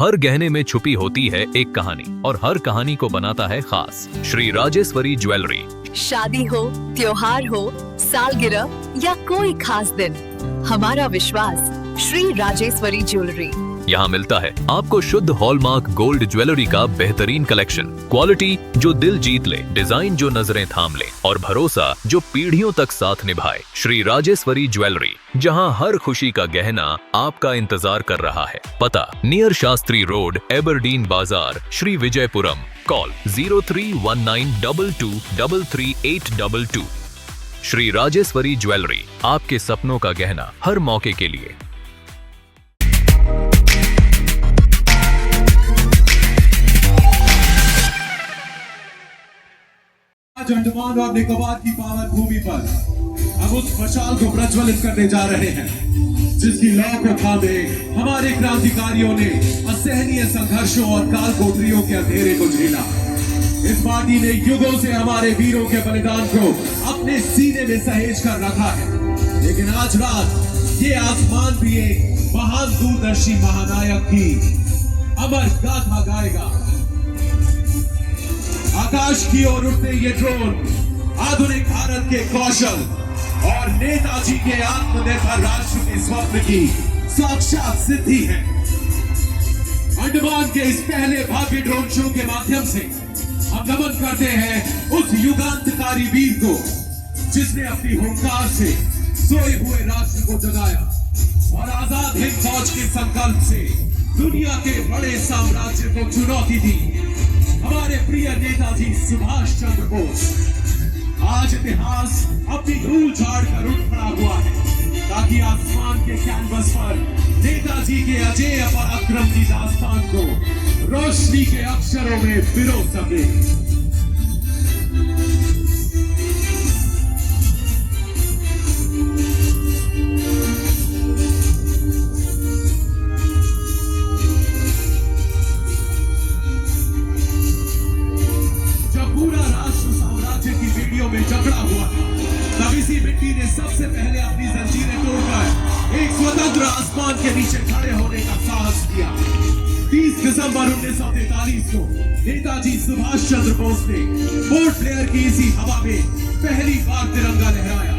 हर गहने में छुपी होती है एक कहानी और हर कहानी को बनाता है खास। श्री राजेश्वरी ज्वेलरी। शादी हो, त्योहार हो, सालगिरह या कोई खास दिन, हमारा विश्वास श्री राजेश्वरी ज्वेलरी। यहाँ मिलता है आपको शुद्ध हॉलमार्क गोल्ड ज्वेलरी का बेहतरीन कलेक्शन, क्वालिटी जो दिल जीत ले, डिजाइन जो नजरें थाम ले और भरोसा जो पीढ़ियों तक साथ निभाए। श्री राजेश्वरी ज्वेलरी, जहाँ हर खुशी का गहना आपका इंतजार कर रहा है। पता नियर शास्त्री रोड, एबरडीन बाजार, श्री विजयपुरम। कॉल 031922333822। श्री राजेश्वरी ज्वेलरी, आपके सपनों का गहना हर मौके के लिए। आज अंडमान और निकोबार की पावन भूमि पर हम उस मशाल को प्रज्वलित करने जा रहे हैं जिसकी लौ को थामे हमारे क्रांतिकारियों ने असहनीय संघर्षों और काल कोठरियों के अंधेरे को झेला। इस माटी ने युगों से हमारे वीरों के बलिदान को अपने सीने में सहेज कर रखा है, लेकिन आज रात ये आसमान भी एक महान दूरदर्शी महानायक की अमर गाथा गाएगा। आकाश की ओर उठते ये ड्रोन आधुनिक भारत के कौशल और नेताजी के आत्मनिर्भर राष्ट्र के स्वप्न की साक्षात सिद्धि है। अंडमान के इस पहले भाग्य ड्रोन शो के माध्यम से हम नमन करते हैं उस युगांतकारी वीर को जिसने अपनी हुंकार से सोए हुए राष्ट्र को जगाया और आजाद हिंद फौज के संकल्प से दुनिया के बड़े साम्राज्य को चुनौती दी। हमारे प्रिय नेताजी सुभाष चंद्र बोस। आज इतिहास अपनी धूल झाड़ कर उठ खड़ा हुआ है ताकि आसमान के कैनवस पर नेताजी के अजेय पराक्रम की दास्तान को रोशनी के अक्षरों में पिरो सके। में झगड़ा हुआ तब इसी मिट्टी ने सबसे पहले अपनी जंजीरें तोड़कर एक स्वतंत्र आसमान के नीचे खड़े होने का साहस किया। 30 दिसंबर 1943 को नेताजी सुभाष चंद्र बोस ने पोर्ट ब्लेयर की इसी हवा में पहली बार तिरंगा लहराया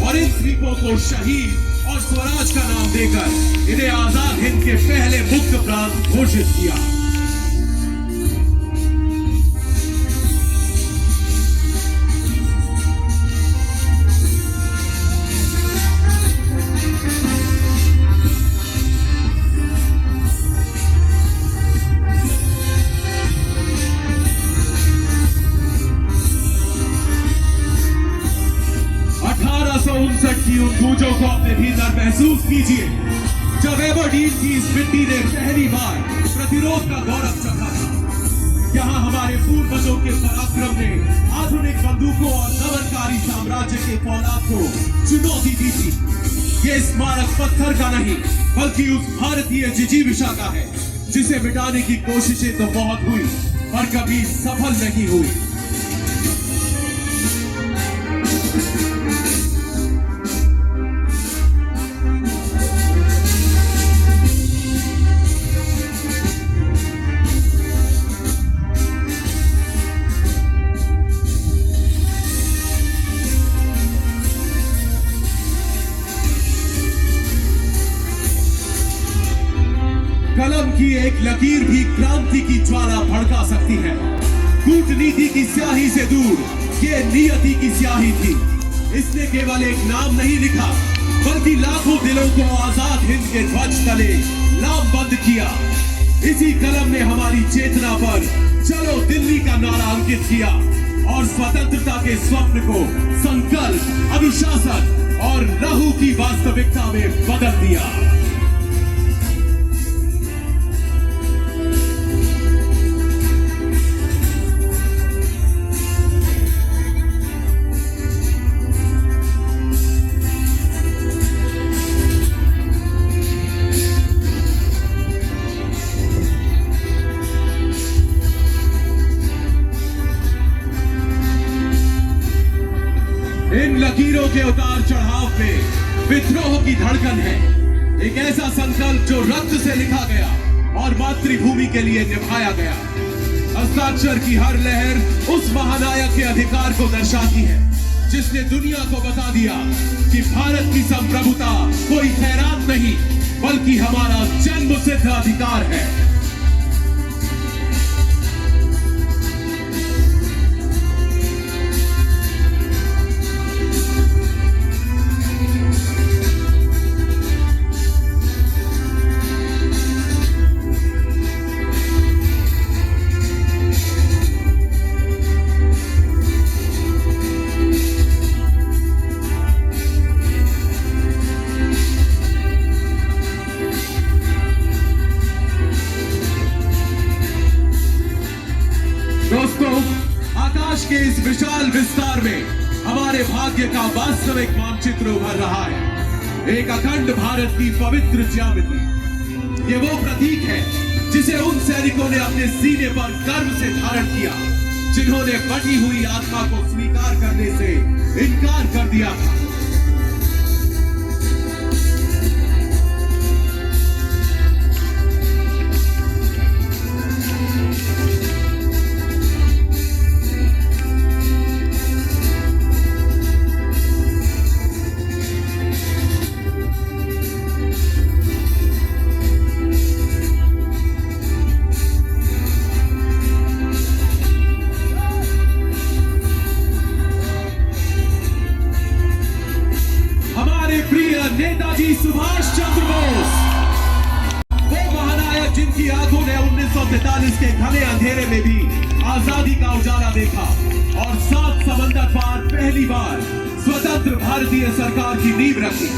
और इन द्वीपों को शहीद और स्वराज का नाम देकर इन्हें आजाद हिंद के पहले मुक्त प्रांत घोषित किया। 1859 की उन गूंजों को अपने भीतर महसूस कीजिए जब एबरडीन की इस मिट्टी ने पहली बार प्रतिरोध का गौरव चखा था। यहाँ हमारे पूर्वजों के पराक्रम ने आधुनिक बंदूकों और दमनकारी साम्राज्य के फौलाद को चुनौती दी थी। ये स्मारक पत्थर का नहीं बल्कि उस भारतीय जिजीविषा का है जिसे मिटाने की कोशिशें तो बहुत हुई पर कभी सफल नहीं हुई। कलम की एक लकीर भी क्रांति की ज्वाला भड़का सकती है। कूटनीति की स्याही से दूर ये नियति की स्याही थी। इसने केवल एक नाम नहीं लिखा बल्कि लाखों दिलों को आजाद हिंद के ध्वज तले लामबंद किया। इसी कलम ने हमारी चेतना पर चलो दिल्ली का नारा अंकित किया और स्वतंत्रता के स्वप्न को संकल्प, अनुशासन और लहू की वास्तविकता में बदल दिया। इन लकीरों के उतार चढ़ाव में विद्रोह की धड़कन है, एक ऐसा संकल्प जो रक्त से लिखा गया और मातृभूमि के लिए निभाया गया। हस्ताक्षर की हर लहर उस महानायक के अधिकार को दर्शाती है जिसने दुनिया को बता दिया कि भारत की संप्रभुता कोई खैरात नहीं बल्कि हमारा जन्मसिद्ध अधिकार है। दोस्तों, आकाश के इस विशाल विस्तार में हमारे भाग्य का वास्तविक मानचित्र उभर रहा है। एक अखंड भारत की पवित्र ज्यामिति। ये वो प्रतीक है जिसे उन सैनिकों ने अपने सीने पर गर्व से धारण किया जिन्होंने बटी हुई आत्मा को स्वीकार करने से इनकार कर दिया था। नेताजी सुभाष चंद्र बोस, वो महानायक जिनकी आंखों ने 1943 के घने अंधेरे में भी आजादी का उजाला देखा और 7 समंदर पार पहली बार स्वतंत्र भारतीय सरकार की नींव रखी।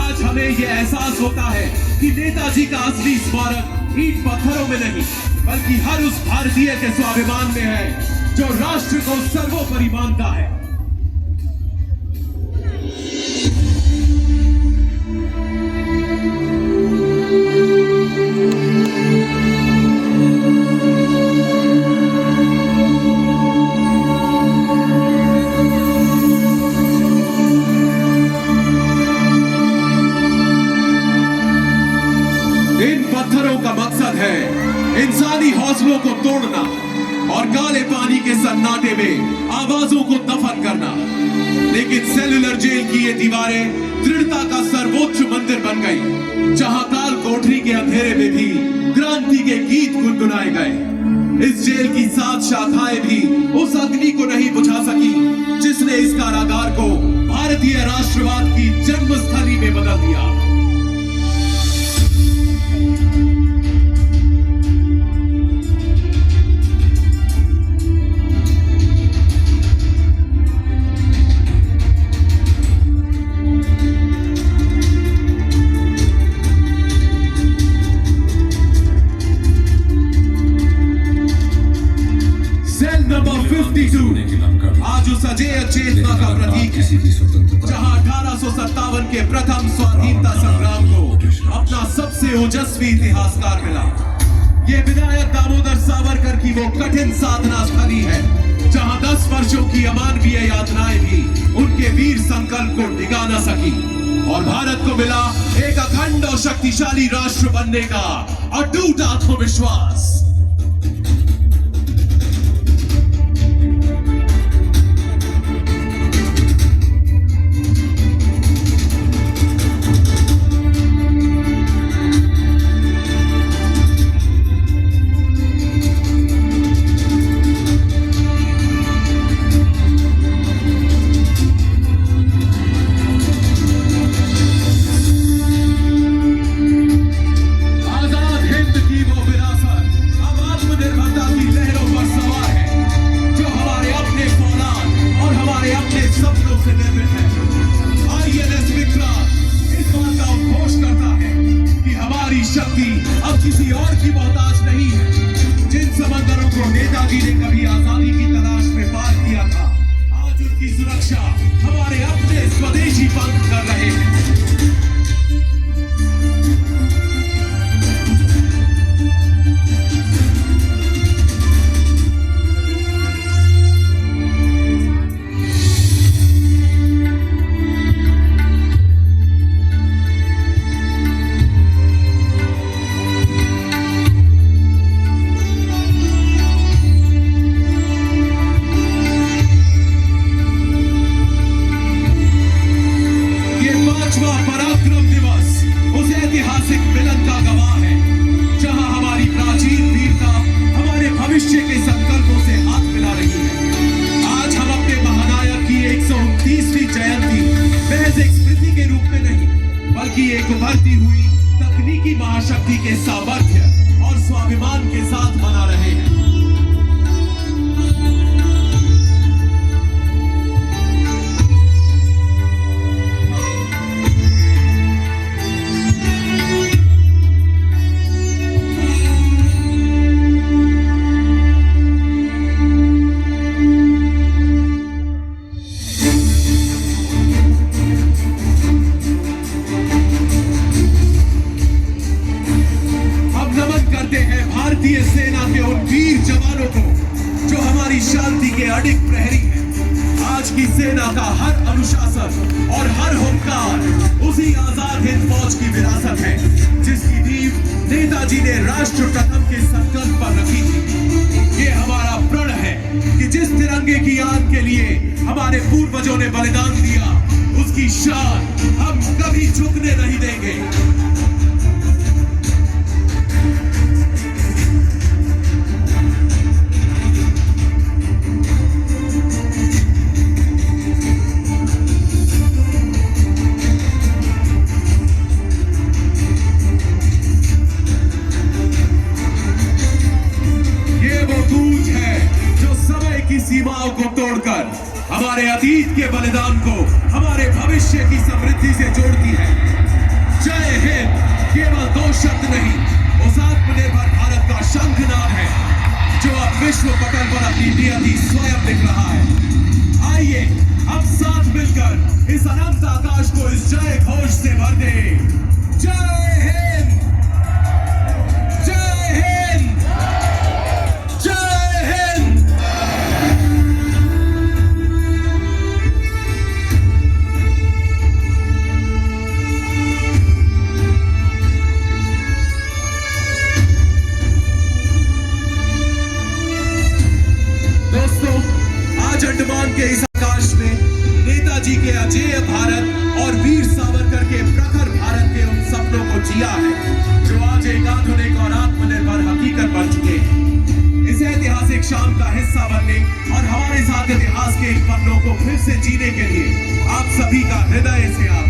आज हमें यह एहसास होता है कि नेताजी का असली स्मारक ईंट पत्थरों में नहीं बल्कि हर उस भारतीय के स्वाभिमान में है जो राष्ट्र को सर्वोपरि मानता है। इंसानी हौसलों को तोड़ना और काले पानी के सन्नाटे में आवाजों को दफन करना, लेकिन सेलुलर जेल की ये दीवारें दृढ़ता का सर्वोच्च मंदिर बन गई जहां काल कोठरी के अंधेरे में भी क्रांति के गीत गुनगुनाए गए। इस जेल की 7 शाखाएं भी उस अग्नि को नहीं बुझा सकी जिसने इस कारागार को भारतीय राष्ट्रवाद की जन्मस्थली में बदल दिया। आज उस अजेय चेतना का प्रतीक है जहां 1857 के प्रथम स्वाधीनता संग्राम को अपना सबसे ओजस्वी इतिहासकार मिला। ये विनायक दामोदर सावरकर की वो कठिन साधना स्थली है जहां 10 वर्षों की अमानवीय यातनाएं भी उनके वीर संकल्प को डिगा न सकी और भारत को मिला एक अखंड और शक्तिशाली राष्ट्र बनने का अटूट आत्मविश्वास। किसी और की मोहताज नहीं है। जिन समंदरों को नेताजी ने कभी आजादी की तलाश में पार किया था, आज उनकी सुरक्षा हमारे अपने स्वदेशी पंख कर रहे हैं। भारतीय सेना के उन वीर जवानों को जो हमारी शांति के अडिग प्रहरी हैं। आज की सेना का हर अनुशासन और हर हुंकार उसी आजाद हिंद फौज की विरासत है, जिसकी नींव नेताजी ने राष्ट्र प्रथम के संकल्प पर रखी थी। ये हमारा प्रण है कि जिस तिरंगे की आन के लिए हमारे पूर्वजों ने बलिदान दिया, उसकी शान हम कभी झुकने नहीं देंगे। सीमाओं को तोड़कर हमारे अतीत के बलिदान को हमारे भविष्य की समृद्धि से जोड़ती है। जय हिंद केवल दो शब्द नहीं, उस आत्मनिर्भर भारत का शंखनाद है जो अब विश्व पटल पर अपनी नियति स्वयं दिख रहा है। आइए अब साथ मिलकर इस अनंत आकाश को इस जय घोष से भर दें। जय हिंद, जय हिंद, जय हिंद। अंडमान के इस आकाश में नेताजी के अजेय भारत और वीर सावरकर के प्रखर भारत के उन सपनों को जिया है, जो आज एक आधुनिक और आत्मनिर्भर हकीकत बन चुके हैं। इस ऐतिहासिक शाम का हिस्सा बनने और हमारे साथ इतिहास के इन पन्नों को फिर से जीने के लिए आप सभी का हृदय से आभार।